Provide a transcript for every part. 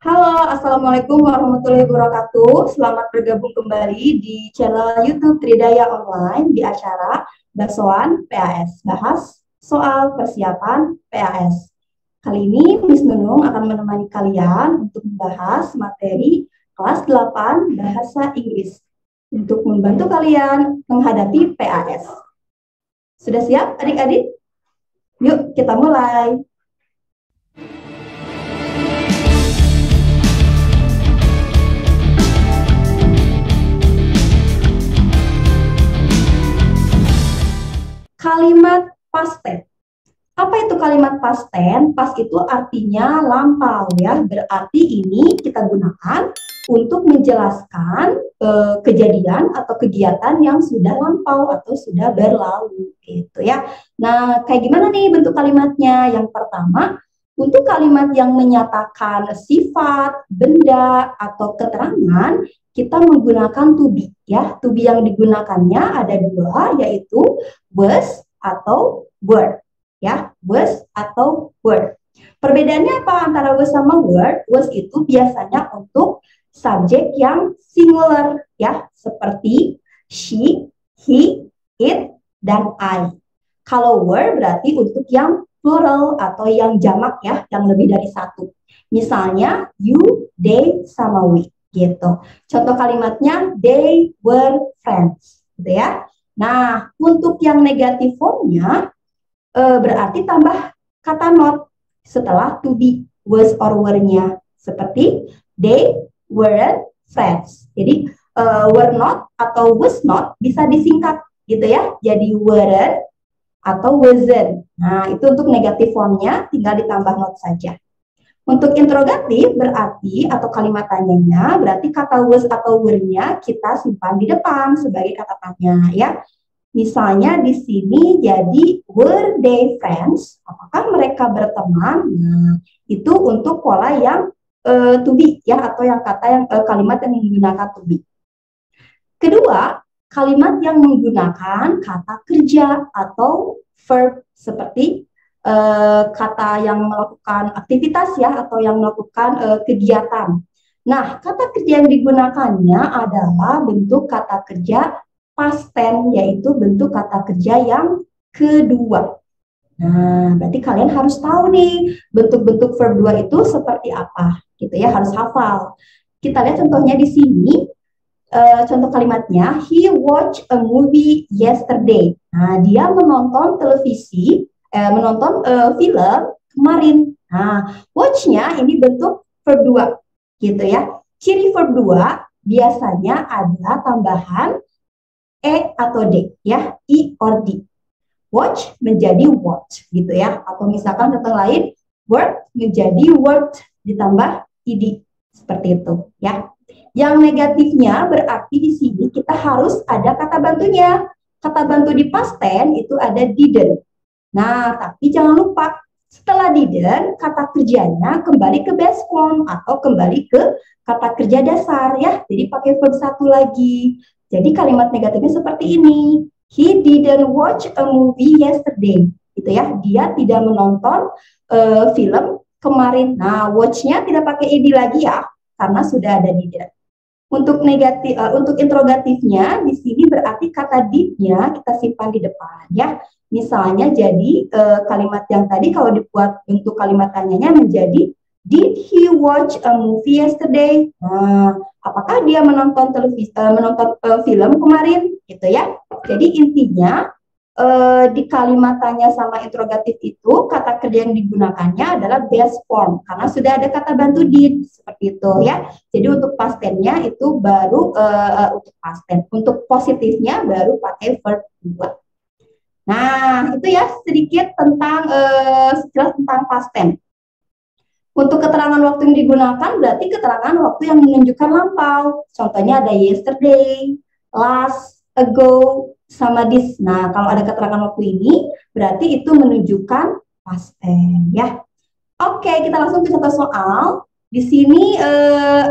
Halo, Assalamualaikum warahmatullahi wabarakatuh. Selamat bergabung kembali di channel YouTube Tridaya Online di acara Basoan PAS. Bahas soal persiapan PAS. Kali ini Miss Nunung akan menemani kalian untuk membahas materi kelas 8 Bahasa Inggris untuk membantu kalian menghadapi PAS. Sudah siap adik-adik? Yuk kita mulai. Kalimat past tense. Apa itu kalimat past tense? Past itu artinya lampau ya. Berarti ini kita gunakan untuk menjelaskan kejadian atau kegiatan yang sudah lampau atau sudah berlalu gitu ya. Nah, kayak gimana nih bentuk kalimatnya? Yang pertama, untuk kalimat yang menyatakan sifat, benda atau keterangan, kita menggunakan to be ya. To be yang digunakannya ada dua, yaitu was atau were ya, was atau were. Perbedaannya apa antara was sama were? Was itu biasanya untuk subjek yang singular ya, seperti she, he, it, dan I. Kalau were berarti untuk yang plural atau yang jamak ya, yang lebih dari satu. Misalnya you, they, sama we gitu. Contoh kalimatnya they were friends gitu ya. Nah, untuk yang negatif formnya berarti tambah kata not setelah to be, was or were-nya. Seperti they weren't friends. Jadi were not atau was not bisa disingkat gitu ya. Jadi weren't atau wasn't. Nah, itu untuk negatif formnya tinggal ditambah not saja. Untuk interrogatif berarti atau kalimat tanyanya berarti kata was atau were-nya kita simpan di depan sebagai kata tanya ya. Misalnya di sini jadi were they friends? Apakah mereka berteman? Nah, itu untuk pola yang to be ya, atau yang kata yang kalimat yang menggunakan to be. Kedua, kalimat yang menggunakan kata kerja atau verb seperti kata yang melakukan aktivitas ya, atau yang melakukan kegiatan. Nah, kata kerja yang digunakannya adalah bentuk kata kerja past tense, yaitu bentuk kata kerja yang kedua. Nah, berarti kalian harus tahu nih bentuk-bentuk verb 2 itu seperti apa gitu ya, harus hafal. Kita lihat contohnya di sini. Contoh kalimatnya, he watched a movie yesterday. Nah, dia menonton televisi, menonton film kemarin. Nah, watch-nya ini bentuk verb 2 gitu ya. Ciri verb 2 biasanya ada tambahan e atau d ya, i or d. Watch menjadi watch gitu ya. Atau misalkan contoh lain, work menjadi worked ditambah id seperti itu ya. Yang negatifnya berarti di sini kita harus ada kata bantunya. Kata bantu di past tense itu ada didn't. Nah, tapi jangan lupa setelah didn't, kata kerjanya kembali ke base form atau kembali ke kata kerja dasar ya. Jadi pakai verb 1 lagi. Jadi kalimat negatifnya seperti ini. He didn't watch a movie yesterday. Gitu ya. Dia tidak menonton film kemarin. Nah, watch-nya tidak pakai id lagi ya, karena sudah ada didn't. Untuk negatif, untuk interrogatifnya di sini berarti kata did-nya kita simpan di depan ya. Misalnya jadi kalimat yang tadi kalau dibuat bentuk kalimat tanyanya menjadi did he watch a movie yesterday? Nah, apakah dia menonton film kemarin gitu ya. Jadi intinya di kalimat tanya sama interrogatif itu kata kerja yang digunakannya adalah base form karena sudah ada kata bantu did seperti itu ya. Jadi untuk past tense-nya itu baru untuk past tense. Untuk positifnya baru pakai verb 2. Nah, itu ya sedikit tentang sekilas tentang past tense. Untuk keterangan waktu yang digunakan berarti keterangan waktu yang menunjukkan lampau. Contohnya ada yesterday, last, ago, sama this. Nah, kalau ada keterangan waktu ini, berarti itu menunjukkan past tense ya. Oke, kita langsung ke contoh soal. Di sini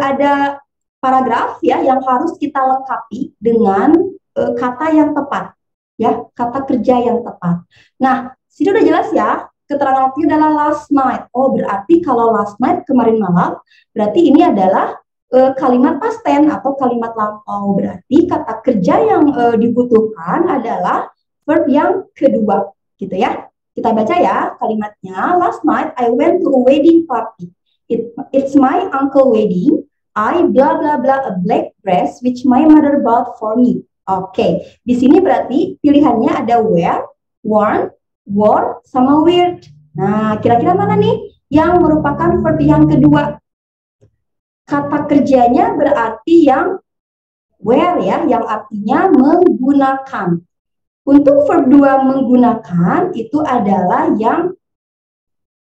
ada paragraf ya yang harus kita lengkapi dengan kata yang tepat ya, kata kerja yang tepat. Nah, sini udah jelas ya, keterangan waktunya adalah last night. Oh, berarti kalau last night kemarin malam, berarti ini adalah kalimat past tense atau kalimat lampau. Berarti kata kerja yang dibutuhkan adalah verb yang kedua, gitu ya. Kita baca ya kalimatnya. Last night I went to a wedding party. It's my uncle wedding. I blah blah blah a black dress which my mother bought for me. Oke, di sini berarti pilihannya ada wear, worn, wore, sama weird. Nah, kira-kira mana nih yang merupakan verb yang kedua? Kata kerjanya berarti yang wear ya, yang artinya menggunakan. Untuk verb 2 menggunakan itu adalah yang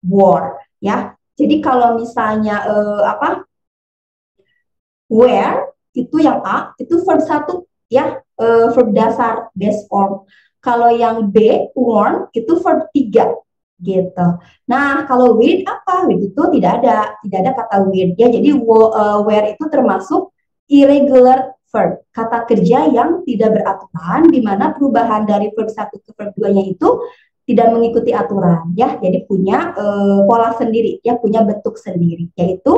wore ya. Jadi kalau misalnya wear itu yang A, itu verb 1 ya, verb dasar base form. Kalau yang B, worn, itu verb 3 gitu. Nah, kalau weird apa? Weird itu tidak ada kata weird ya. Jadi wear itu termasuk irregular verb, kata kerja yang tidak beraturan, di mana perubahan dari verb 1 ke verb 2-nya itu tidak mengikuti aturan ya. Jadi punya pola sendiri ya, punya bentuk sendiri, yaitu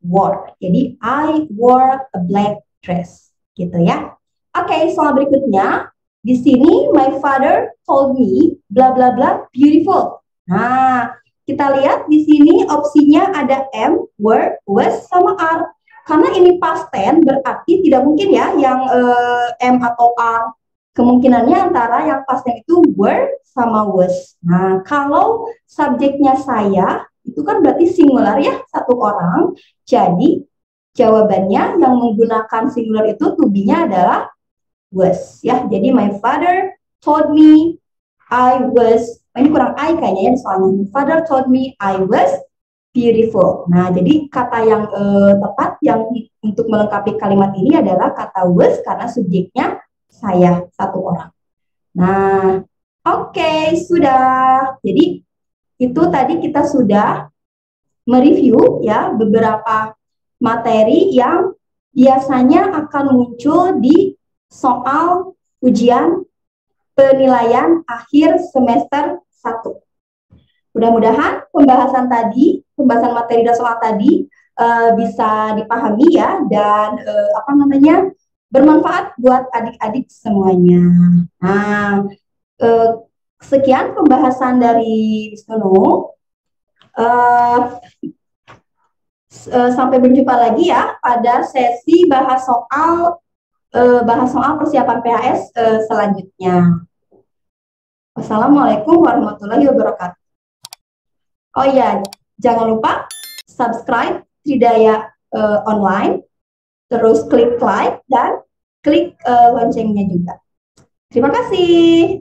wore. Jadi I wore a black dress gitu ya. Oke, soal berikutnya. Di sini my father told me bla bla bla beautiful. Nah, kita lihat di sini opsinya ada am, were, was, sama are. Karena ini past tense berarti tidak mungkin ya yang am atau are. Kemungkinannya antara yang past tense itu were sama was. Nah, kalau subjeknya saya itu kan berarti singular ya, satu orang. Jadi jawabannya yang menggunakan singular itu to be-nya adalah was ya. Jadi my father told me I was, ini kurang I kayaknya ya soalnya. My father told me I was beautiful. Nah, jadi kata yang tepat yang untuk melengkapi kalimat ini adalah kata was karena subjeknya saya, satu orang. Nah, oke, sudah. Jadi itu tadi kita sudah mereview ya beberapa materi yang biasanya akan muncul di soal ujian penilaian akhir semester 1. Mudah-mudahan pembahasan materi dan soal tadi bisa dipahami ya, dan bermanfaat buat adik-adik semuanya. Nah, sekian pembahasan dari Wisnu. Sampai berjumpa lagi ya pada sesi bahas soal persiapan PHS selanjutnya. Wassalamualaikum warahmatullahi wabarakatuh. Oh iya, jangan lupa subscribe Tridaya Online, terus klik like dan klik loncengnya juga. Terima kasih.